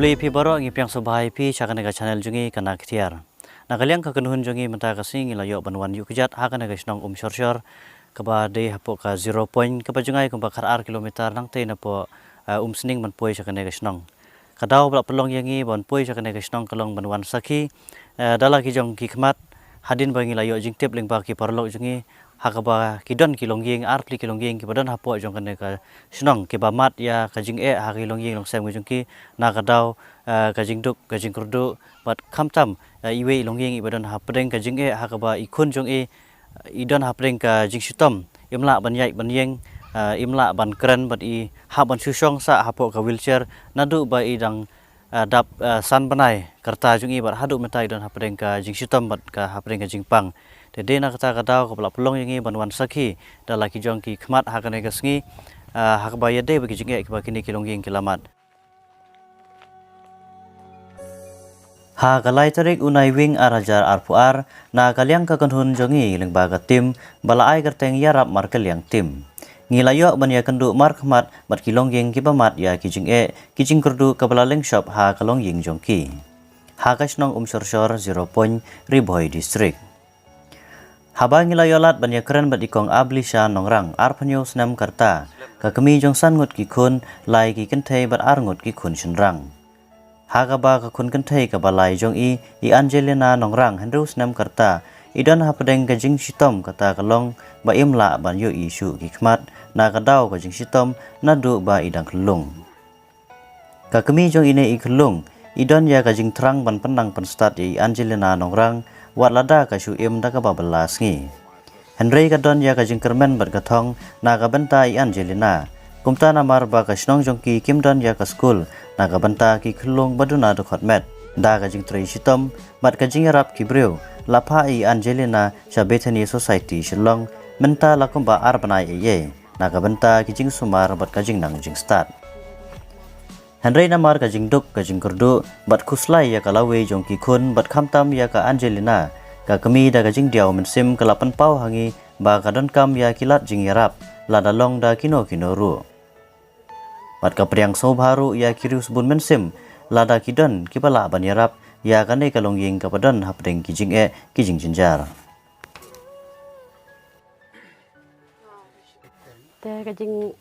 Beli pi baru ngi piang sobahai pi cakan nega channel jungi kana kitiar. Nakaliang kakenuhun jungi menta kasing ilayo banwan yu kejat hakan nega snong shor keba de hapo ka 0 point keba jungai kumba ar kilometer nang te na po sening man poi cakan nega snong. Kadau belak pelong yangi bon poi cakan nega snong kalong banwan saki dalaki jong ki khmat hadin bangi layo jingtip ling ba ki parlok jungi hakaba kidon kilongging arpli kilongging kibadan hapo jong kane ka snong kibamat ya kajing haki longging long sem jongki na kadau kajing duk kajing kurdu bat kamtam iwe longging ibadan hapdeng kajing hakaba ikun jong idon hapdeng ka jing sitom imla banyai banyeng imla ban keren bat I haban susong sa hapo ka wheelchair nadu ba idang dap san banai kerta jungi bat hadu metai don hapdeng ka jing sitom bat ka hapdeng ka jing pang Dede nak kata kadau kepala pelong yangi banwan saki dalaki jong ki khmat hakane kasngi hakba yade bagi jinge kiba kini kilongging kilamat. Ha kalai tarik unai wing arajar arpuar na kaliang kakanhun jongi lengbaga tim balaai kerteng yarap markel yang tim. Ngilayo ban ya kendu mar khmat bat kilongging kibamat ya kijing kurdu kabala lengshop ha kalongging jongki. Ha kasnong shor 0 point Riboy district. Habang ilayolat banyak keren bat ikong ablisha nongrang arpanyo senam karta kakemi jongsan ngut kikun lai ki kentei bat arngut kikun senrang. Hagaba kakun kentei kabalai jong I Angelina nongrang hendru senam karta idan hapadeng kajing sitom kata kalong ba imla ban yo isu kikmat na kadau kajing sitom nadu ba idang kelung. Kakemi jong ine ikelung idan ya kajing terang ban penang penstat I Angelina nongrang wat lada kasu im da kababelas ngi. Henry kadon ya kajing kermen bergatong naga benta I Angelina. Kumta namar ba kasnong jongki kim don ya ka school naga benta ki khulung baduna do khotmet. Da kajing trei sitom mat kajing rap ki breu lapa I Angelina sa Bethany Society Shillong menta lakumba arbanai ye naga benta ki jing sumar bat kajing nang jing start. Henry namar kajing duk kajing kurdu bat kuslai ya kalawe jongki kun bat kamtam ya ka Angelina ka kemi da kajing diaw mensim kalapan pau hangi ba kadon kam ya kilat jing yarap lada long da kino ru. Bat ka priang sobharu ya kirius bun mensim lada kidon kipala ban yarap ya kane kalongging kapadon hapdeng kijing kijing jinjar. Te kajing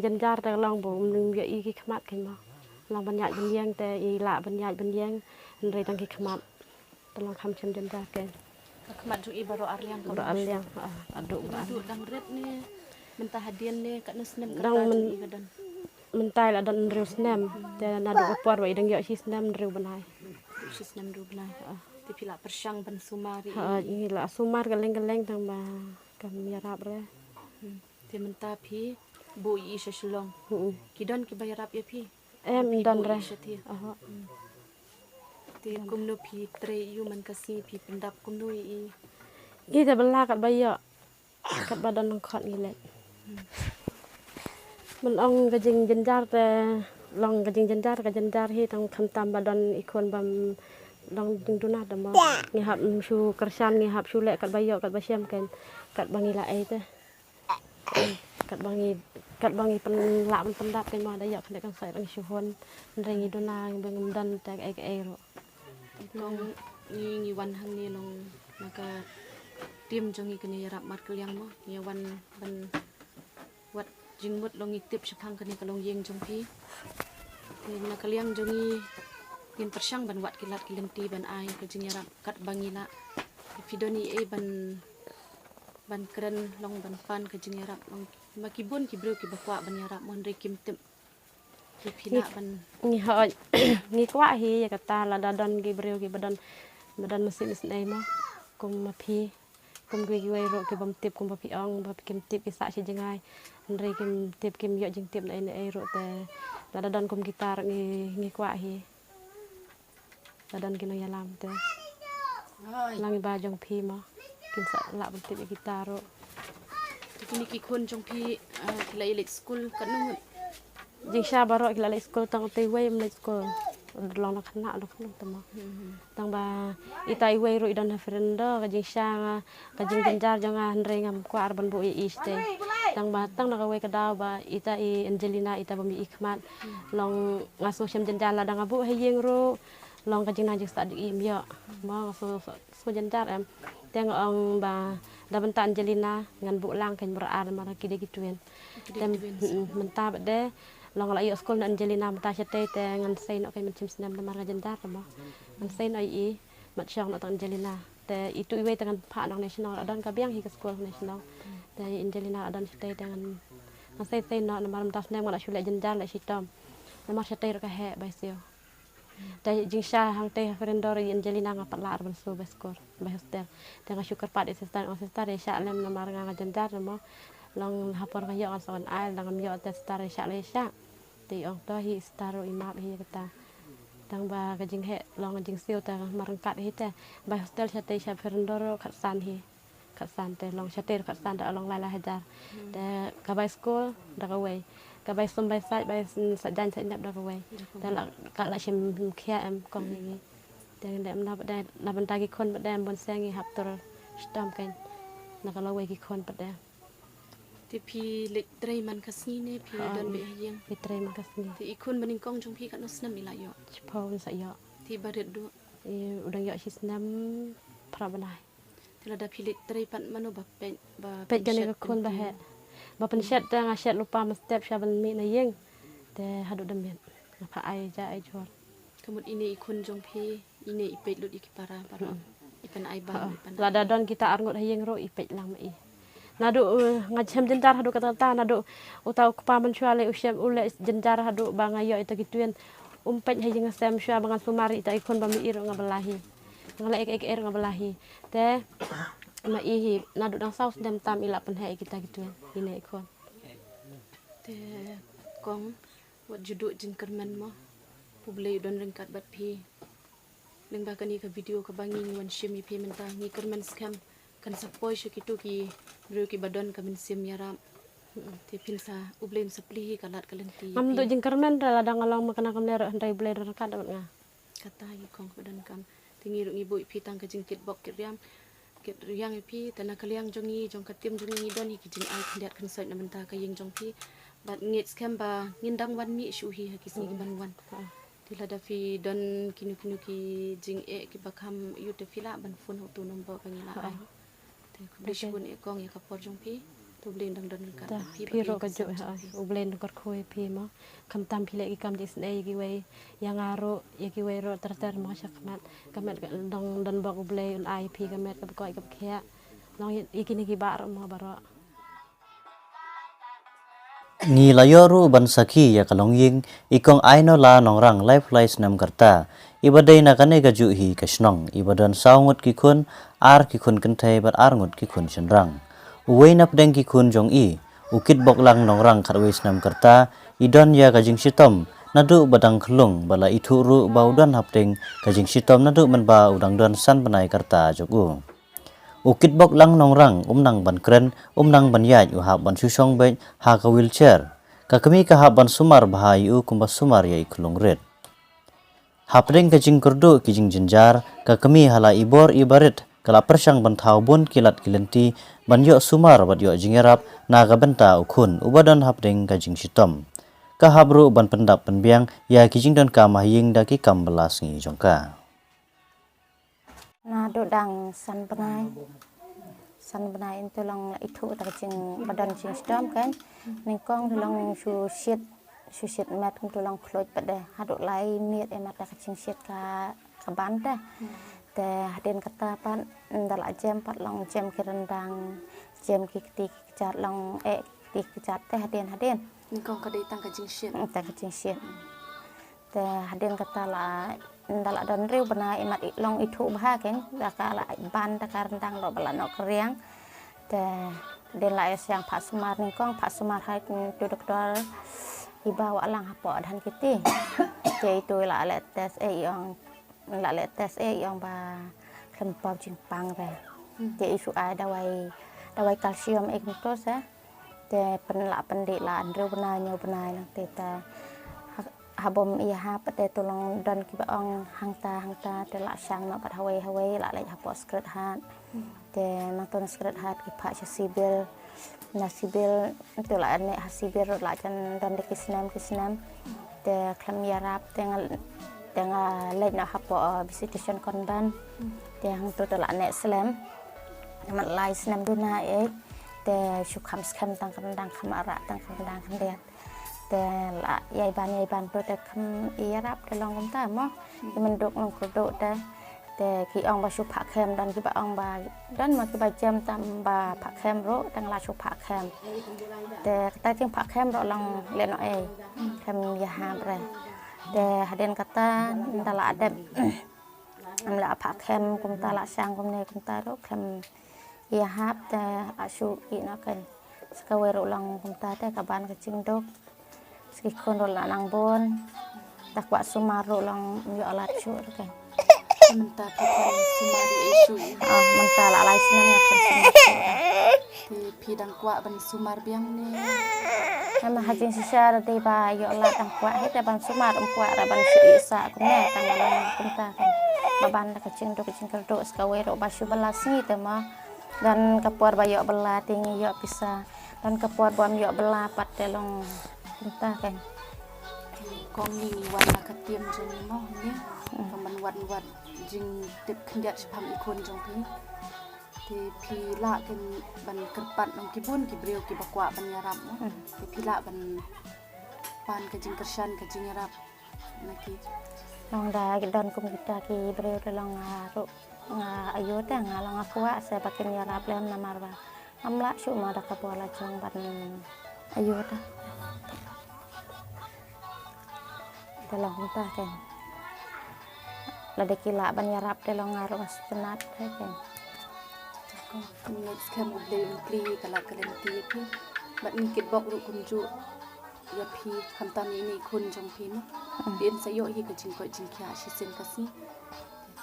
jenjar te long bo mung ya I ki khmat kin ma long banyak benyang te I la banyak benyang ndrei tang ki khmat te long kham chem jenjar ken khmat ju I baru arliang baru arliang aduk dang red ni mentah hadian ni kat nesnem dang mentai la dan ndreu snem te na do por wa idang yo si snem ndreu banai si snem du benai ti pila persyang ban sumari ini la sumar galeng-galeng tang ba kam yarap re ti mentah pi bu I seselong kidon ki bayarap ya pi dan re ti kumno pi tre yu man kasi pi pendap kumno I kita bela kat bayo kat badan ngkot ngilek men ong kajing jenjar te long kajing jenjar ka jenjar hi tang khantam badan ikon bam long ding dunah dama ngihap shu kersan ngihap shu lek kat bayo kat basyam ken kat bangi la ai te kat bangi pen la pendap ken ma dayak nek kan sai lang shuhon rengi dunah bang dan tak ai ro long ni wan hang ni long maka tim jongi kini yarap markel yang mo ya wan ban wat jingmut longi tip sepang kini kalong yeng jongpi na kaliang jongi yin persyang ban wat kilat kilenti ban ai kajing yarap kat bangila vidoni ban keren long ban pan kajing yarap long makibun kibru kibakwa ban yarap mon re kim tip kipina ban ni ha ni kwa hi ya kata la dadon gi breu gi badan mesin nei mo kum mapi kum gui ro ke bam tip kum bapi ong bapi kim tip ki sa si jengai ndrei kim tip kim yo jing tip nei ro te la dadon kum gitar ngi kwa hi dadon kino yalam te langi ba jong pi mo kim sa la bam tip gitar ro kini ki khon jong pi kilai lek school kan ngut jing sha baro kilai school tang te wei mle school long nak na lo khun tama tang ba itai wei ro idan friend ka jing sha ka jing jenjar jong ndrei ngam kwa arban bu I ste tang batang nak away kadaw ba ita i Angelina ita bami ikmat long ngaso syam jenjala dang abu hayeng ro long ka jing najik sta im yo ma so jenjar em teng ong ba da benta Angelina ngan bu lang kan berar mara kide gituen tem menta bade long la yo skol Angelina menta chate te ngan sei no kai mencim senam mara jenjar ma ngan sei no i mat syang no Angelina te itu iwe dengan pak nang nasional adan ka biang hi ke sekolah nasional te Angelina adan chate dengan ngan sei no mara menta senam ngala shule jenjar la sitam mara chate ka he bai sio Dai jing sha hang te friendor Angelina ngapat lar ban so beskor ba hostel te nga syukur pat assistant sha lem na mar nga jendar mo long hapor ka yo son al dang yo te star sha le sha ti ong to hi staro imap hi kata dang ba ka jing he long jing siu ta marangkat hi te ba hostel sha te sha friendor khat san hi khat san te long sha te khat san da long la la hajar te ka ba school da ka way ka bay som bay sa jan sa indap da way da la ka la shim khia em kong ni da ndem na ban ta gi kon ba dem bon sengi hap tor stam kan na ka la way gi kon ba da Thì pi lệ tray man kasni ne pi don be hayeng. pitre man kasni Thì ikun baning kong jong pi kat no snam ila yo. chpo sa yo Thì badet do. udang yo sisnam prabanai Thì là da pi lệ tray pan mano ba pen ba. pet kan ka kon ba he ba pen shat da nga shat lupa ma step sha ban mi na yeng te hadu dem ben apa ai ja ai jor Kamut ini ikun jong pi ini ipet lut ikipara para. Ipan ai ba ipan. la da don kita arngot hayeng ro ipet lang mai nadu ngajam jentar hadu kata nadu utau kepaman syale usyam ule jentar hadu bangayo itu gituan umpet hayeng sem syua bangan sumari ita ikon bami iro ngabelahi ngala ek ngabelahi te ma ihi nadu dang saus dem tam ila pen hai kita gituan ini ikon Thì kong wat juduk jin kerman mo. Publi don ringkat bat pi. Ling ba kani ka video ka bangi wan shimi pi menta ngi kerman scam kan sapoi shu kitu ki bro ki badon ka min sim yaram. Thì pilsa ublen sapli kalat kalenti. am tu jingkermen la dang along makana kam lero handai bleder kan dapat nga Kata yi kong badan kam. Tingi ru ngi boy pi tang ka jingkit bok kit riang pi tanah kaliang jongi jong katim jongi don hi ki jing ai kindat kan sait na menta ka yeng jong pi. Bat ngit scam ba ngindang wan mi shu hi hakis ni ban wan. Tila da fi don kinu ki jing ki bakam yu te fila ban phone ho tu nombor ka ngila ai. Te ku bishun kong ya kapor jong pi tu blin dang don ka ta pi piro ka jo ha ublen kor khoi pi mo kam tam pile ki kam dis nei gi we yang aro ya gi we ro ter mo syakmat kamet dong don bok uble un ai pi kamet ka ko ka khia long ikini gi bar mo baro Ngi layoru ban saki ya kalongying ikong aino la nongrang life lies nam karta ibadai na kane ga ju hi kasnong ibadan saungut ki kun ar ki kun kentai bar arngut ki kun chenrang uwei nap deng ki kun jong i ukit bok lang nongrang karwis nam karta idon ya kajing sitom nadu badang khlung bala ithu ru baudan hapdeng kajing sitom nadu man ba udang don san banai karta jogu ukit bok lang nongrang umnang ban kren umnang ban yaj uhap ban susong be ha ka wheelchair ka kami ka ban sumar bahai u kumba sumar ya iklung red hapdeng ka jing kurdu ki jing jenjar ka kami hala ibor ibarit kala persang ban thau bun kilat kilenti ban yo sumar bat yo jingerap na ga benta ukun ubadan hapdeng ka jing sitom ka habru ban pendap penbiang ya ki jing don ka mahing da ki kam belas ngi jongka na do dang san benai itu long itu tak jing badan jing stam kan ning kong long su shit mat kum tu long kloj pada hadu lai miet emat tak jing shit ka ban ta te haden kata pan dal jam pat long jam ki rendang jam ki tik cat long tik cat te haden Ni kong ka dei tang ka jing shit. tak jing shit te haden kata la ndala don riu bana emat long itu bah kan da kala ban da rendang lo bala no kriang te den la yang pak sumar ning kong pak sumar hai tu doktor iba wa lang hapo dan kiti te itu la le tes yang ba kempau jingpang re te isu ada dawai kalsium itu sa te pendik la andru bana nyu bana lang te ta habom iya ha pate tolong don ki baong hangta te la sang no pat hawai la le hapo skret hat te nang ton skret hat ki pha sibil nasibil itu lah ane hasibir lah jan dan kisnam te klam yarap dengan lain nak hapo visitation konban te hang tu lah ane slam mat lai snam duna te syukham skam tang kham ara tang kan dia te la yai ban tu te kham yarap te long kum ta mo menduk long kodok te ki ong ba shu phak khem dan ki ba ong ba dan ma ki ba jam tam ba phak khem ro tang la shu phak khem te ta ting phak khem ro long le no khem ya ha bre te haden kata ndala adab am la phak khem kum ta la sang kum ne kum ta ro khem ya hap te asu ki na kan skawe ro long kum ta te ka ban ka ching dok ski kon ro la nang bon tak wa sumaro long yo alat chu kan Mentah pakai sumari isu. Mentah lah lai senang nak sumar. Di pidang kuat ban sumar biang ni. Nama hajin sisar di ba yo la tang kuat hit ban sumar kuat ban si isa kumne tang malam kunta kan. Baban da kecing do kecing kerdo skawe ro basu belas ni tema dan kapuar ba yo bela tinggi yo bisa dan kapuar bom yo bela pat telong kunta kan. Kong ni warna ketiam jeng mo ni. Kaman wan jing tip kendiat sepam ikon jong pi. Ti pi la kan ban kerpat nong kibun ki brio ki bakwa ban yarap mo. Ti pi la ban pan ke jing kersan ke jing yarap naki. Long da don kum kita ki brio long ro ayo ta ngalong akwa saya pakai yarap lem namar ba. Amla su ma da kapola jong ban ayo ta. Dalam kita kan. Lada kila ban yarap telong ngaro mas penat kan. Next kam uble umpli kala kalenti pi. Bat ngikit bok ru kunju. Ya pi kamtam ini kun jong pi mo. Bien sayo hi ke jing ko jing kya shisen kasi.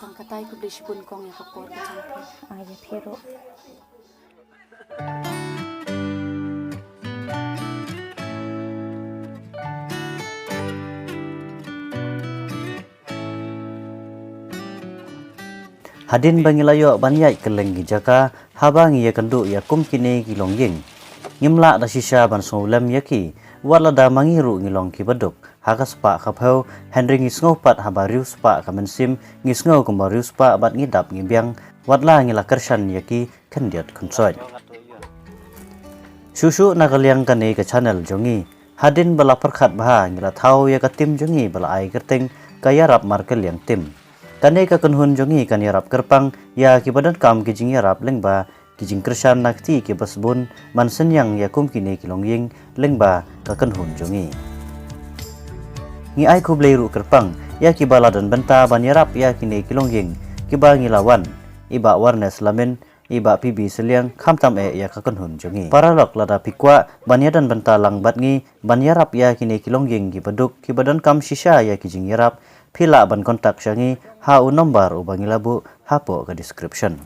Tang katai ko ble shibun kong ya kapor ke jong pi. Ya pi ru. Hadin bangilayo banyai keleng jaka habang ya kendu ya kum kini kilong ying ngimla da sisa ban solam yaki wala da mangiru ngilong ki beduk hakas pa khapau Henry ngisngau pat habariu spa kamensim ngisngau kumbariu spa bat ngidap ngibyang watla ngila kersan yaki kendiat konsoy susu nakaliang kane ke channel jongi hadin bala perkhat baha ngila thau ya katim jongi bala ai kerteng kaya rap markel yang tim kane ka kunhun jongi kan yarap kerpang ya kibadan kam kijing yarap lengba kijing kersan nakti ki basbun mansen yang yakum kini kilongying lengba ka kunhun jongi ngi ai ku bleiru kerpang ya kibala dan benta ban yarap ya kini kilongying kiba ngilawan iba warnes lamen iba pibi seliang khamtam ya ka kunhun jongi paralok lada pikwa ban dan benta langbat ngi ban yarap ya kini kilongying kibaduk kibadan kam sisa ya kijing yarap pila ban kontak syangi ha nombar ubangi labu hapo ke description.